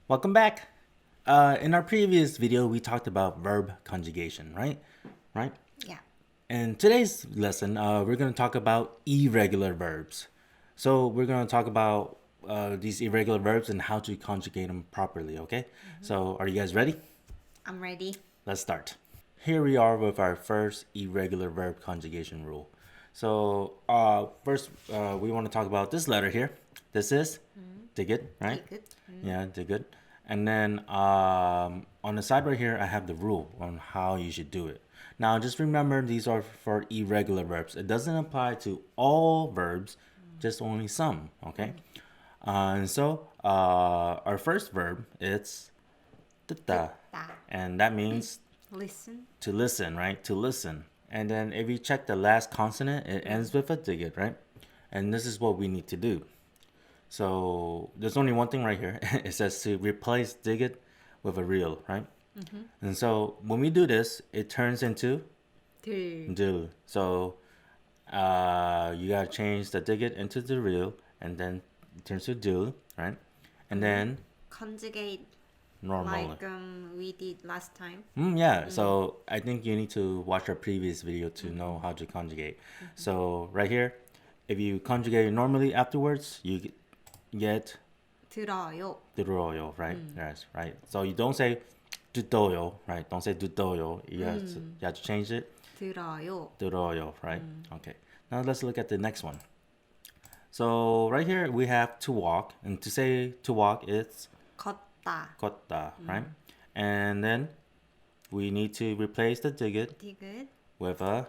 Welcome back. In our previous video, we talked about verb conjugation, right? Right? Yeah. In today's lesson, we're going to talk about irregular verbs. So we're going to talk about these irregular verbs and how to conjugate them properly, okay? So are you guys ready? I'm ready. Let's start. Here we are with our first irregular verb conjugation rule. So first, we want to talk about this letter here. This is dig it, right? Dig it. Yeah, dig it. And then on the side right here, I have the rule on how you should do it. Now, just remember these are for irregular verbs. It doesn't apply to all verbs, just only some, okay? And so our first verb is 듣다, Da. and that means Listen. to listen, right? To listen. And then if you check the last consonant, it ends with a digit, right? And this is what we need to do. So there's only one thing right here. It says to replace digit with a real, right? And so when we do this, it turns into 들. dil. So you gotta change the digit into the real, and then it turns to dil, right? And then Conjugate normally. like we did last time. Yeah, so I think you need to watch our previous video to know how to conjugate. So right here, if you conjugate it normally afterwards, you get 들어요. 들어요, right? Yes, right. So you don't say 듣어요, right? Don't say 듣어요. You have to change it. 들어요. 들어요, right? Okay. Now let's look at the next one. So right here we have to walk, and to say to walk it's 걷다. 걷다, right? And then we need to replace the digit 디귿. with a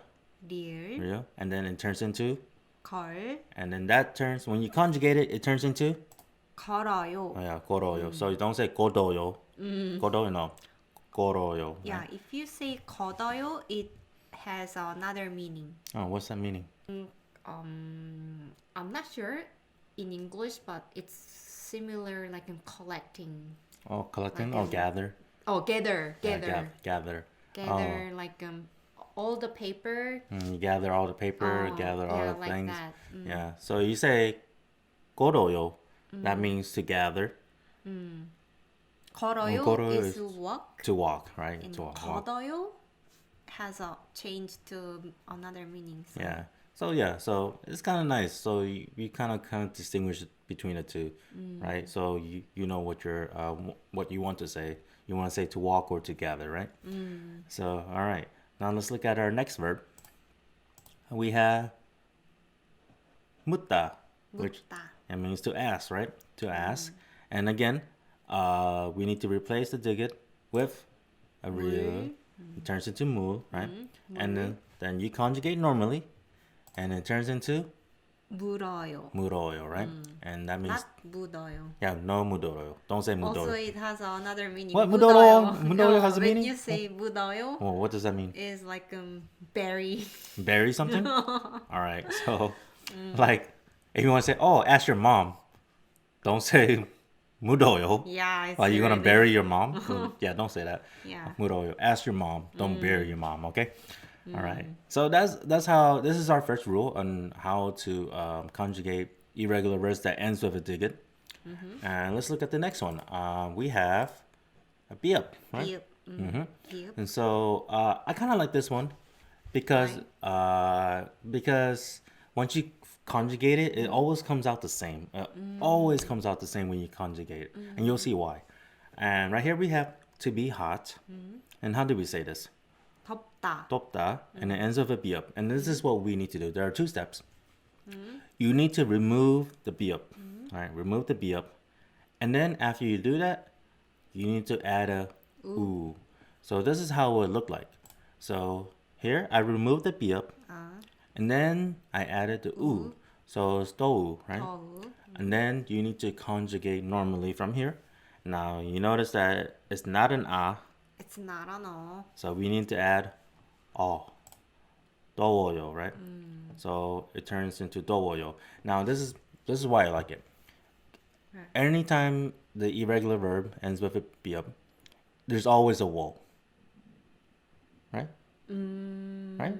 리을. real, and then it turns into, 걸. and then that turns, when you conjugate it, it turns into, 걸어요. oh yeah, 걸어요. So you don't say 걸어요. 걸어요, no. 걸어요. Yeah, Right? if you say 걷어요, it has another meaning. Oh, what's that meaning? I'm not sure in English, but it's similar like in collecting. Oh, collecting? Like Oh, gather. Oh, gather. Yeah, gather. Gather like all the paper. You gather all the paper, Oh, gather all yeah, the like things. that. Yeah. So you say 걸어요. That means to gather. 걸어요 걸어요 is is walk. to walk, right? And To walk. 걷어요 has a change to another meaning. So. Yeah. So it's kind of nice. So you kind of distinguish between the two, right? So you know what you're what you want to say. You want to say to walk or to gather, right? So all right. Now let's look at our next verb. We have 묻다, which 묻다. it means to ask, right? To ask. And again, we need to replace the digit with a real. It turns into 물, right? And then you conjugate normally, and it turns into 물어요. 물어요, right? And that means Not 묻어요. yeah, no 묻어요. Don't say Also, 묻어요. it has another meaning. What? 묻어요. 묻어요 has a when meaning? you say 묻어요, Well, what does that mean? is like bury. Bury something? All right. So, like, if you want to say, "Oh, ask your mom," don't say 묻어요. Yeah, it's Like you're gonna really- bury your mom? Yeah, don't say that. Yeah. 묻어요. Ask your mom. Don't bury your mom. Okay. All right. So that's how this is our first rule on how to conjugate irregular verbs that ends with a digit. And let's look at the next one. We have a 비읍, right? 비읍. 비읍. And so I kind of like this one because once you conjugate it, it always comes out the same. Always comes out the same when you conjugate it, and you'll see why. And right here we have to be hot. And how do we say this? 덥다. 덥다, and it ends with a 비읍. And this is what we need to do. There are two steps. You need to remove the 비읍. All right, remove the 비읍. And then after you do that, you need to add a 우. So this is how it would look like. So here I removed the 비읍, and then I added the 우. So it's 도, right? 더우. And then you need to conjugate normally from here. Now you notice that it's not an ah, It's not an 어. so we need to add 어. 더워요, right? So it turns into 더워요. Now this is why I like it. Anytime the irregular verb ends with a 비읍, there's always a 워. Right? Right?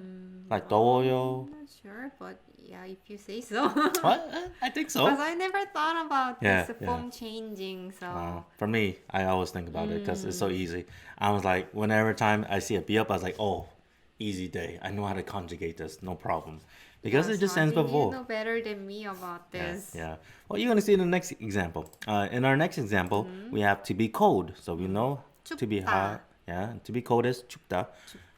Like 더워요. I'm not sure, but Yeah, if you say so. What? I think so. Because I never thought about Yeah, this yeah. form changing. So For me, I always think about it because it's so easy. I was like, whenever time I see a be up, I was like, oh, easy day. I know how to conjugate this, no problem, because yeah, it just so I ends with think you "vo." know better than me about Yeah, this. yeah. Well, you're gonna see in the next example. In our next example, we have to be cold, so we know to be 춥다. hot. Yeah, to be cold is 춥다.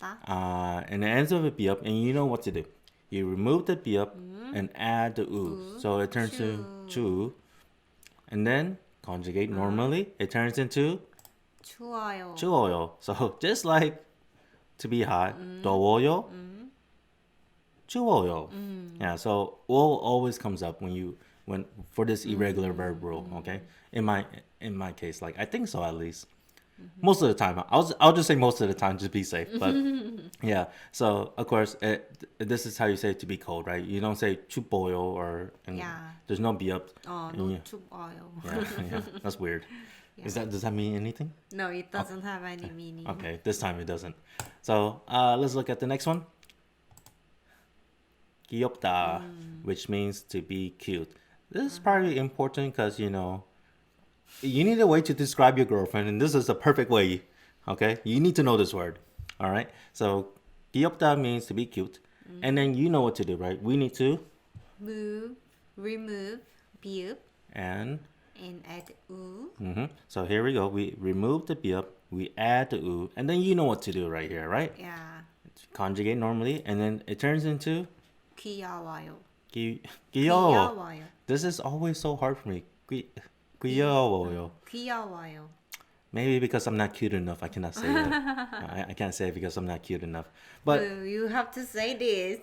춥다. And it ends with a be up, and you know what to do. You remove the be up and add the u, so it turns to chu, and then conjugate normally. It turns into 추워요. 추워요. So just like to be hot, 더워요, 추워요. Yeah, so will always comes up when for this irregular verb rule. Okay, in my case, like I think so at least. Most of the time, I'll just say most of the time, just be safe. But yeah, so of course, this is how you say to be cold, right? You don't say 추워요 or and Yeah. there's no be up. 어, and 너 you- 추워요. yeah, yeah, that's weird. Does that mean anything? No, it doesn't have any meaning. Okay, this time it doesn't. So let's look at the next one. 귀엽다, which means to be cute. This is probably important because you need a way to describe your girlfriend, and this is the perfect way. Okay, you need to know this word. All right. So 귀엽다 means to be cute, and then you know what to do, right? We need to remove, 비읍, and and add 우. So here we go. We remove the 비읍, we add the u, and then you know what to do right here, right? Yeah. Conjugate normally, and then it turns into 귀여워요. 귀여워. 귀여워요. This is always so hard for me. 귀여워요. 귀여워요. Maybe because I'm not cute enough, I cannot say it. I can't say it because I'm not cute enough. But You have to say this.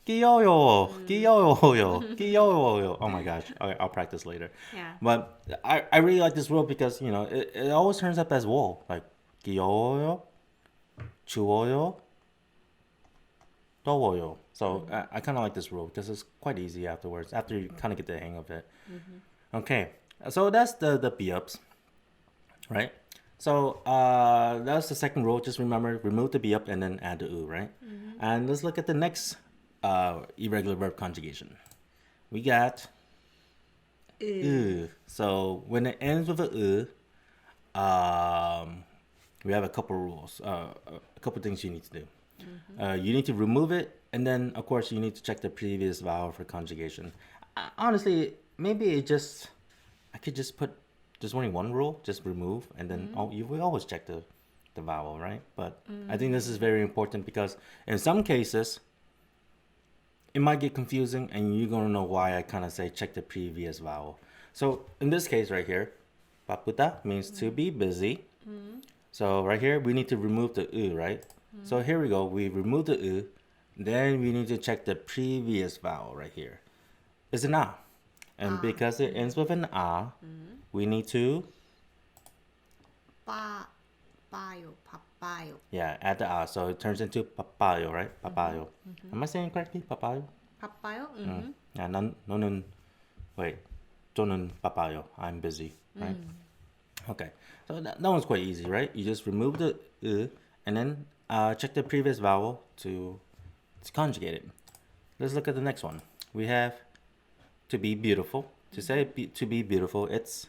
귀여워요, 귀여워요, 귀여워요. Oh my gosh, I'll practice later. Yeah. But I really like this rule because it always turns up as wool, like 귀여워요, 추워요, 더워요. So I kind of like this rule because it's quite easy afterwards after you kind of get the hang of it. Okay, so that's the be ups, right? So that's the second rule. Just remember, remove the be up and then add the u, right? And let's look at the next irregular verb conjugation. We got so when it ends with a we have a couple rules, a couple things you need to do. You need to remove it, and then of course you need to check the previous vowel for conjugation. Honestly, maybe I could just put just only one rule, just remove, and then we always check the vowel, right? But I think this is very important because in some cases it might get confusing, and you're gonna know why I kind of say check the previous vowel. So in this case right here, 바쁘다 means to be busy. So right here we need to remove the u, right? So here we go. We remove the u, then we need to check the previous vowel right here. It's an a, and because it ends with an a, we need to 바빠요, 바빠요. add the a, so it turns into papayo, right? Papayo. Am I saying it correctly? Papayo. 바빠요? Yeah, 너는 wait, 저는 바빠요. I'm busy, right? Okay, so that one's quite easy, right? You just remove the and then check the previous vowel to conjugate it. Let's look at the next one. We have to be beautiful. To say to be beautiful, it's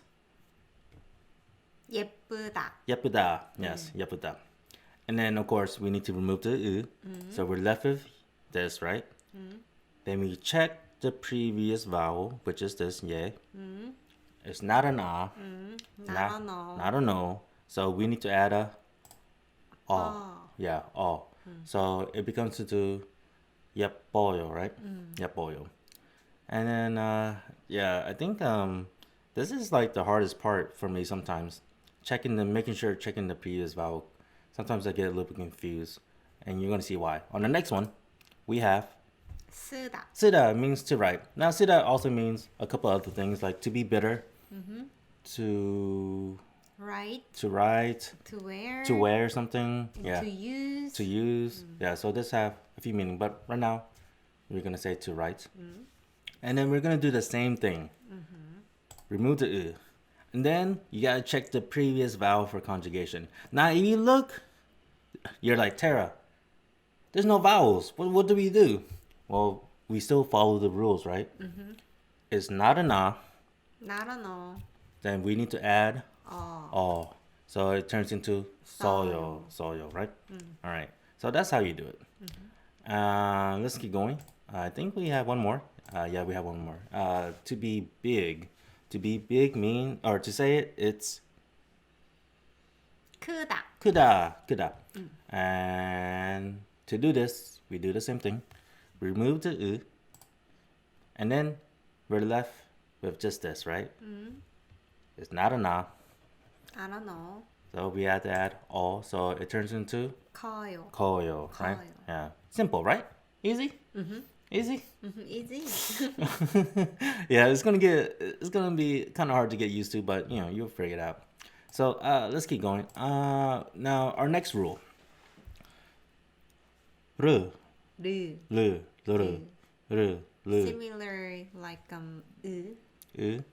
예쁘다. 예쁘다. Yes, 예쁘다. And then of course we need to remove the u, so we're left with this, right? Then we check the previous vowel, which is this 예. It's not an a, not an o. not an o. So we need to add a o. Yeah, o. So it becomes into 예뻐요, right? 예뻐요. And then I think this is like the hardest part for me sometimes. Checking the previous vowel. Sometimes I get a little bit confused, and you're gonna see why. On the next one, we have 쓰다. 쓰다 means to write. Now 쓰다 also means a couple other things like to be bitter, to Right. write, To wear. to wear something, yeah, To use. to use, yeah. So this have a few meaning, but right now we're gonna say to write, and then we're gonna do the same thing. Remove the u, and then you gotta check the previous vowel for conjugation. Now if you look, you're like Tara, there's no vowels. What do we do? Well, we still follow the rules, right? It's not an ah, 나라노. then we need to add 어. all. So it turns into soyo, right? All right. So that's how you do it. Let's keep going. I think we have one more. Yeah, we have one more. To be big. To be big mean, or to say it, it's 크다. 크다. And to do this, we do the same thing. Remove the u, and then we're left with just this, right? It's not a na, 나라노. so we have to add all, so it turns into 커요. koyo, right? Koyo. Yeah, simple, right? Easy. Easy. easy. Yeah, it's gonna be kind of hard to get used to, but you'll figure it out. So let's keep going. Now our next rule. 르, 르. 르. Similar like 으.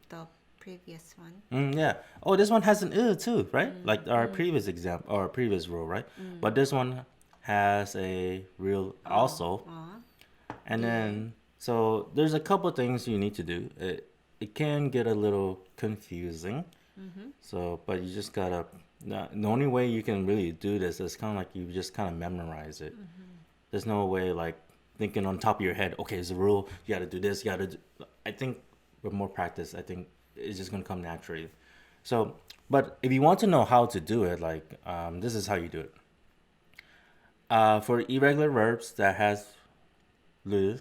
the previous one. Yeah. Oh, this one has an too, right? Like our previous example or previous rule, right? But this one has a real also. And then, so there's a couple things you need to do. It can get a little confusing. So, but you just gotta. The only way you can really do this is kind of like you just kind of memorize it. There's no way like thinking on top of your head. Okay, it's a rule. You gotta do this. You gotta. I think with more practice, I think it's just gonna come naturally. So, but if you want to know how to do it, like this is how you do it. For irregular verbs that has 르,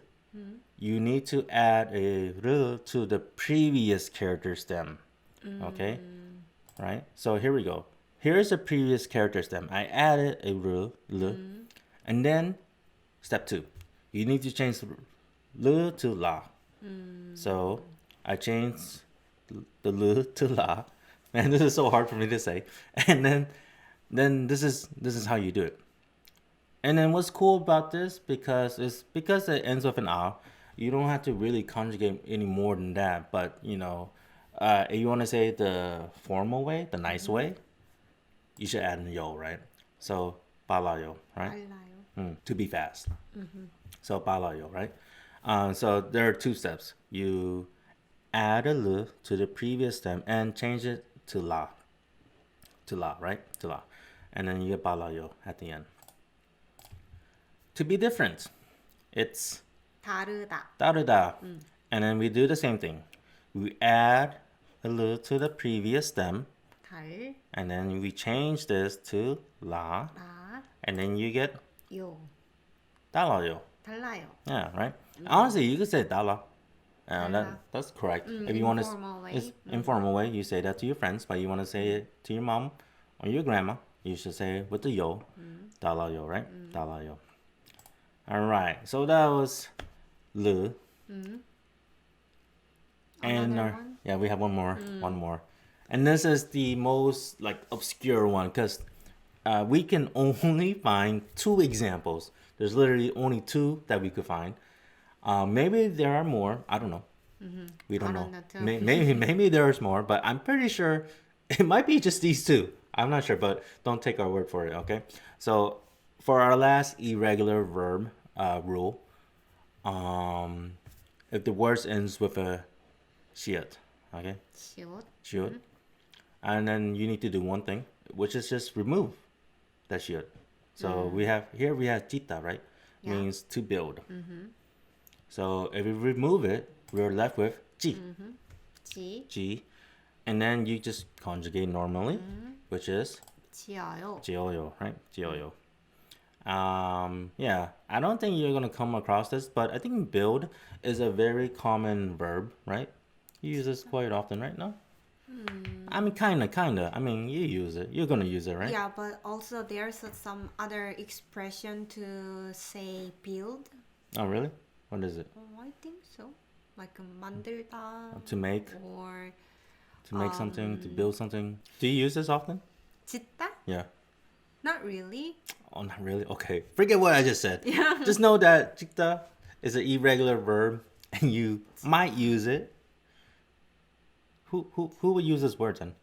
you need to add a 르 to the previous character stem. Okay? Right? So here we go. Here's the previous character stem. I added a 르, and then step 2. You need to change 르 to la. So I changed the 르 to la. Man, this is so hard for me to say. And then this is how you do it. And then what's cool about this, because it ends with an ah, you don't have to really conjugate any more than that. But if you want to say it the formal way, the nice way, you should add an yo, right? So balayo, right? 달라요. To be fast. So balayo, right? So there are 2 steps. You add a l to the previous stem and change it to la, right? To la, and then you get balayo at the end. To be different, it's 다르다. 다르다. And then we do the same thing. We add a l to the previous stem, 달. and then we change this to la, 라. and then you get 요. 달라요. 달라요. Yeah, right? Honestly, you could say 달라. 달라. That's correct. If you want to, informal way. it's informal way. You say that to your friends, but you want to say it to your mom or your grandma, you should say it with the yo. 달라요, right? 달라요. All right. So that was 르. And Another one? yeah, we have one more. And this is the most like obscure one because we can only find 2 examples. There's literally only 2 that we could find. Maybe there are more. I don't know. We don't I know. don't know too. Maybe there's more, but I'm pretty sure it might be just these 2. I'm not sure, but don't take our word for it. Okay. So for our last irregular verb rule, if the word ends with a 시옷, okay, 시옷. 시옷, and then you need to do one thing, which is just remove that 시옷. So we have 찢다, right? Yeah. Means to build. So if we remove it, we're left with 지, 지. 지, and then you just conjugate normally, which is 지어요. 지어요, right? 지어요. Yeah, I don't think you're gonna come across this, but I think build is a very common verb, right? You use this quite often, right? No? I mean, kinda. I mean, you use it. You're gonna use it, right? Yeah, but also there's some other expression to say build. Oh, really? What is it? I think so. Like 만들다. To make Or something, to build something. Do you use this often? 짓다? Yeah. Not really. Oh, not really. Okay, forget what I just said. Yeah. Just know that 찍다 is an irregular verb, and you might use it. Who would use this word then?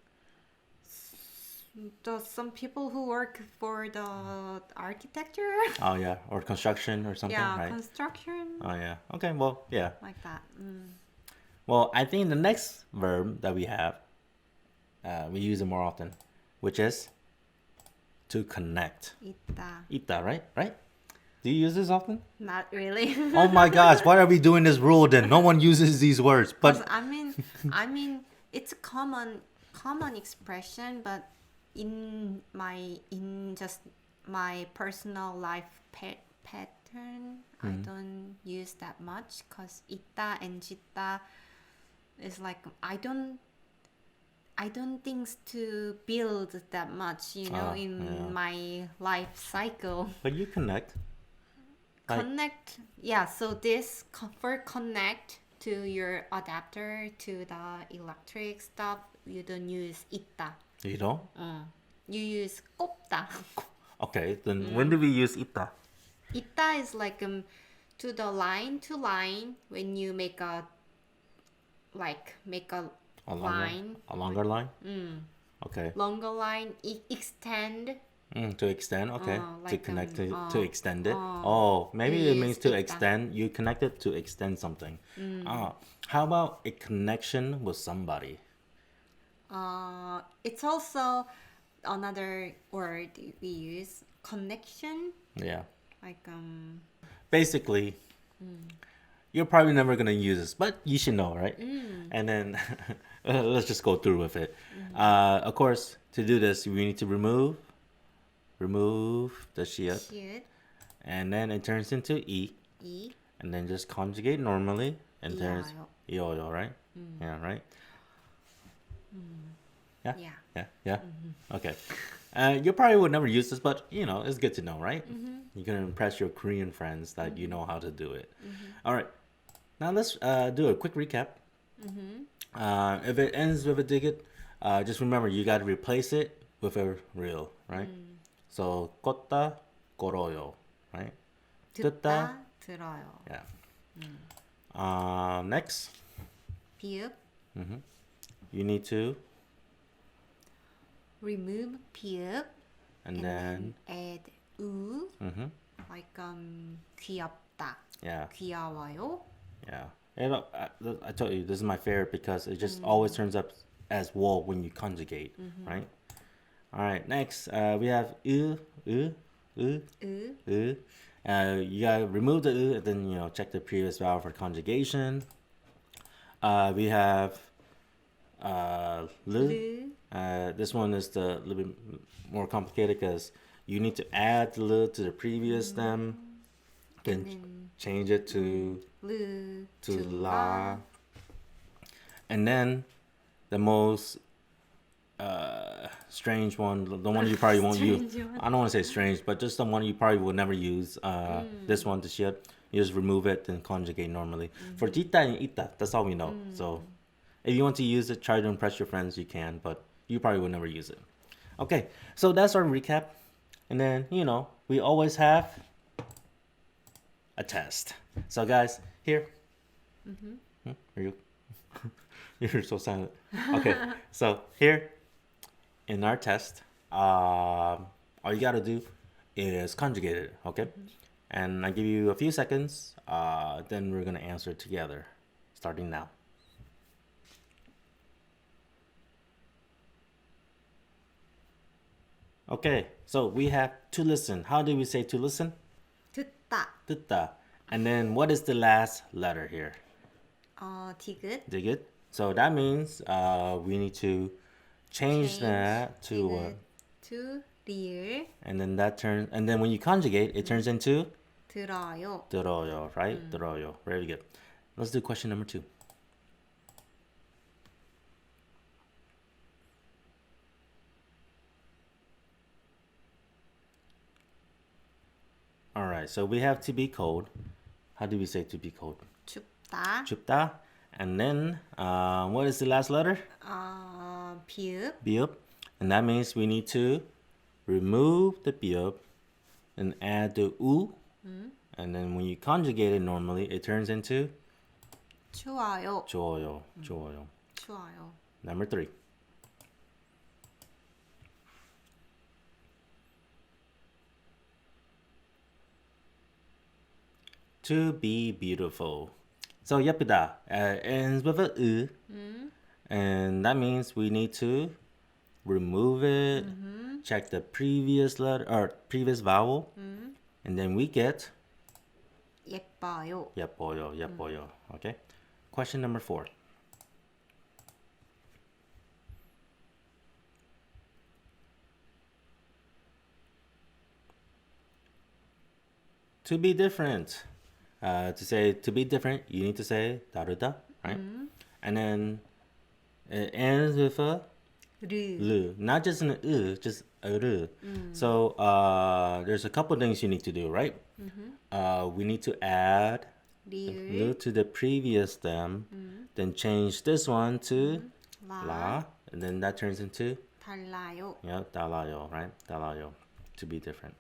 some people who work for the architecture, Oh yeah, or construction or something, yeah, right? construction, Oh yeah. Okay, well, yeah. like that. Well, I think the next verb that we have, we use it more often, which is to connect. 있다. Ita, right? Right? Do you use this often? Not really. Oh my gosh, why are we doing this rule then? No one uses these words. 'Cause But I mean, it's a common expression, but in just my personal life pattern, I don't use that much. 'Cause 있다 and 짓다 is like I don't think to build that much, in yeah. my life cycle. but you connect. Like- Connect, yeah. So this for connect to your adapter to the electric stuff, you don't use 있다. You don't? You use 꼽다. Okay, then when do we use ita? 있다 is like to the line to line when you make a A line, longer line? Okay. longer line, extend. To extend, okay. To like, connect to extend it. Oh, maybe we it use means to ita. extend. You connect it to extend something. How about a connection with somebody? It's also another word we use, connection. Yeah. Like Basically, you're probably never gonna use this, but you should know, right? And then let's just go through with it. Of course, to do this, we need to remove the shiat, should, and then it turns into e, e, and then just conjugate normally, and turns 이어요. ioyo, right? Yeah, right. Yeah. Yeah. Yeah. Yeah. Okay. You probably would never use this, but it's good to know, right? You can impress your Korean friends that you know how to do it. All right. Now let's do a quick recap. If it ends with a digit, just remember you got to replace it with a real, right? So 껐다, 걸어요, right? 듣다, 들어요. Yeah. Next, 비읍, you need to, remove 비읍, and then, add 우, like 귀엽다, yeah, 귀여워요. yeah. I told you this is my favorite because it just always turns up as wool when you conjugate, right? All right. Next, we have 우, you gotta remove the and then check the previous vowel for conjugation. We have 르, this one is the little bit more complicated because you need to add the l to the previous stem, then change it to 르, la, and then the most strange one, the one you probably won't use. Strange one. I don't want to say strange, but just the one you probably will never use. This one, the shit, you just remove it and conjugate normally. For tita and ita, that's all we know. So if you want to use it, try to impress your friends, you can, but you probably will never use it. Okay, so that's our recap. And then, we always have a test. So guys, here. Are you? You're so silent. Okay, so here in our test, all you gotta do is conjugate it, okay? And I give you a few seconds, then we're gonna answer together, starting now. Okay, so we have to listen. How do we say to listen? 듣다, 듣다. And then what is the last letter here? 디귿, Dig it? So that means we need to change that to 디귿, to 리을, and then and then when you conjugate, it turns into 들어요. 들어요, right? 들어요. Very good. Let's do question number 2. All right, so we have to be cold. How do we say to be cold? 춥다, 춥다. And then what is the last letter? 비읍, 비읍. And that means we need to remove the 비읍 and add the 우. And then when you conjugate it normally, it turns into 추워요, 좋아요. 좋아요. 추워요. Number 3. To be beautiful. So 예쁘다 ends with a 으. And that means we need to remove it, check the previous letter or previous vowel, and then we get 예뻐요. 예뻐요, 예뻐요. Okay. Question number 4. To be different. To say to be different, you need to say 다르다, right? And then it ends with a 르. 르, not just an just a 르. So there's a couple things you need to do, right? We need to add 리을. 르 to the previous stem, then change this one to 라. 라, and then that turns into 달라요. 달라요, right? 달라요. To be different.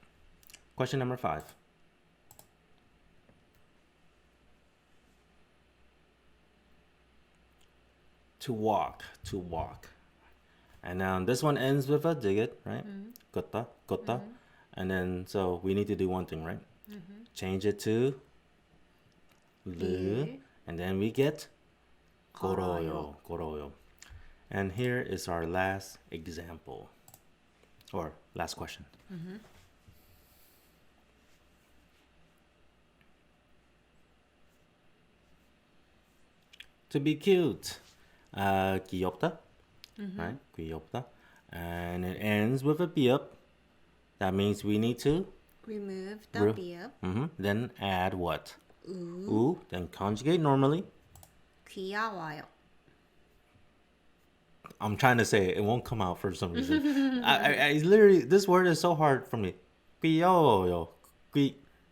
Question number 5. To walk, to walk. And now this one ends with a digit, right? 걷다, 걷다. And then, so we need to do one thing, right? Change it to 르. 리을. And then we get 걸어요. 걸어요, 걸어요. And here is our last example. Or last question. To be cute. 귀엽다. Right? 귀엽다. And it ends with a 비읍. That means we need to remove the 비읍. then add what? 우. Then conjugate normally. 귀여워요. I'm trying to say it won't come out for some reason. I literally, this word is so hard for me. 귀여워요.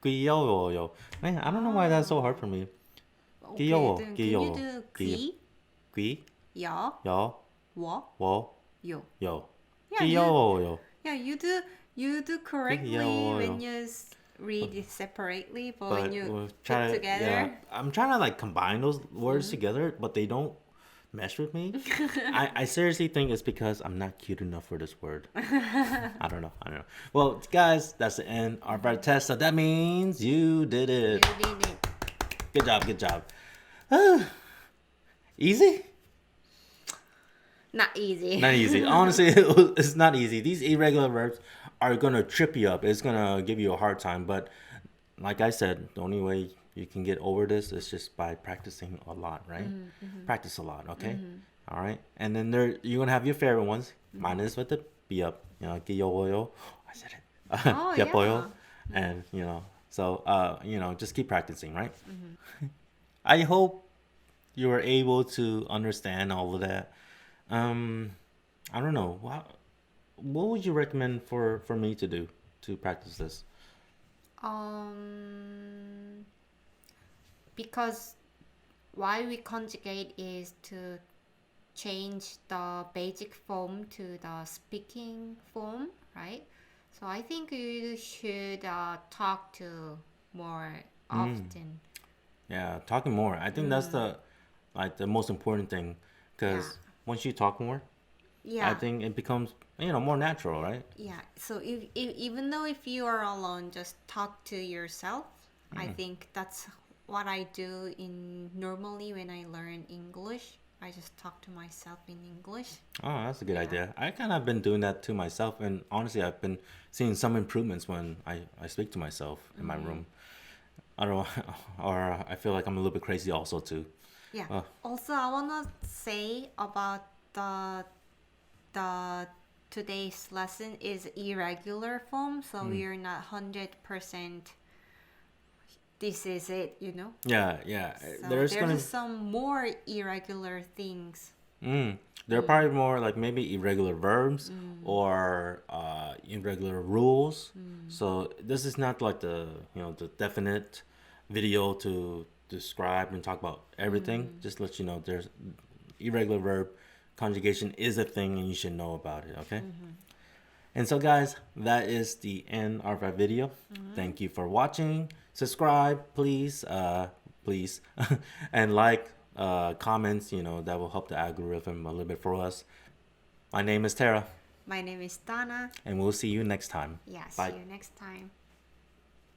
귀여워요. Man, I don't know why that's so hard for me. Okay, 귀여워, then 귀여워. can you do 귀, 여, 여, 워, 워, 요. 요. Yeah, 귀여워요. Yeah, you do correctly 귀여워요. when you read it separately, but when you we'll put together. Yeah, I'm trying to like combine those words together, but they don't mesh with me. I seriously think it's because I'm not cute enough for this word. I don't know. Well, guys, that's the end of our test. So that means you did You it. did it. Good job. Easy? Not easy. Not easy. Honestly, it's not easy. These irregular verbs are gonna trip you up. It's gonna give you a hard time. But like I said, the only way you can get over this is just by practicing a lot, right? Practice a lot, okay? All right. And then you're gonna have your favorite ones. Mine is with the be up. 귀여워요. I said it. Oh, 예뻐요. yeah. And so just keep practicing, right? I hope you were able to understand all of that. I don't know. What would you recommend for me to do to practice this? Because why we conjugate is to change the basic form to the speaking form, right? So I think you should talk to more often. Yeah, talking more. I think that's the most important thing, because Yeah. once you talk more, Yeah. I think it becomes more natural, right? Yeah. So if even though if you are alone, just talk to yourself. I think that's what I do normally when I learn English. I just talk to myself in English. Oh, that's a good idea. I kind of been doing that to myself, and honestly, I've been seeing some improvements when I speak to myself in my room. I don't know, or I feel like I'm a little bit crazy also too. Yeah. Also, I wanna say about the today's lesson is irregular form, so we're not 100%. This is it, you know. Yeah. So There's there's gonna some more irregular things. there are probably more like maybe irregular verbs or irregular rules. So this is not like the the definite video to describe and talk about everything. Just let you know there's irregular verb conjugation is a thing and you should know about it. Okay. And so guys, that is the end of our video. Thank you for watching. Subscribe, please, and like, comments, that will help the algorithm a little bit for us. My name is Tara, My name is Dana. and we'll see you next time. Yeah, Bye. see you next time.